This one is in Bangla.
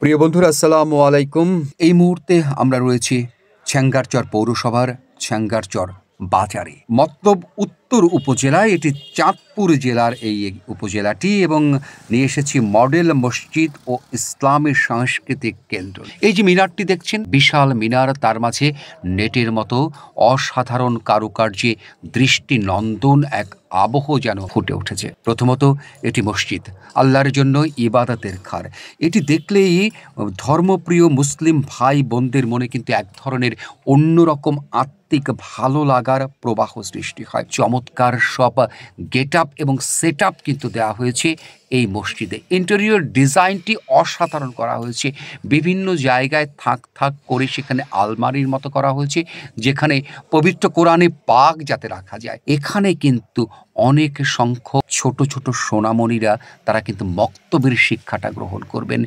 প্রিয় বন্ধুরা, আসসালামু আলাইকুম। এই মুহূর্তে আমরা রয়েছি ছ্যাঙ্গারচর পৌরসভার ছ্যাঙ্গারচর বাজারে। মতলব উত্তর উপজেলায়, এটি চাঁদপুর জেলার এই উপজেলাটি, এবং নিয়ে এসেছি মডেল মসজিদ ও ইসলামী সাংস্কৃতিক কেন্দ্র। এই যে মিনারটি দেখছেন, বিশাল মিনার, তার মাঝে নেটের মতো অসাধারণ কারুকার্যে দৃষ্টিনন্দন এক আবহ যেন ফুটে উঠেছে। প্রথমত, এটি মসজিদ, আল্লাহর জন্য ইবাদতের ঘর। এটি দেখলেই ধর্মপ্রিয় মুসলিম ভাই বোনদের মনে কিন্তু এক ধরনের অন্যরকম আত্মিক ভালো লাগার প্রবাহ সৃষ্টি হয়। চমৎকার সব গেট আপ এবং সেট আপ কিন্তু দেওয়া হয়েছে এই মসজিদে। ইন্টেরিয়র ডিজাইনটি অসাধারণ করা হয়েছে। বিভিন্ন জায়গায় থাক থাক করে সেখানে আলমারির মতো করা হয়েছে, যেখানে পবিত্র কোরআনে পাক যাতে রাখা যায়। এখানে কিন্তু অনেক সংখ্যক ছোট ছোট সোনামণিরা তারা কিন্তু মক্তবের শিক্ষাটা গ্রহণ করবেন।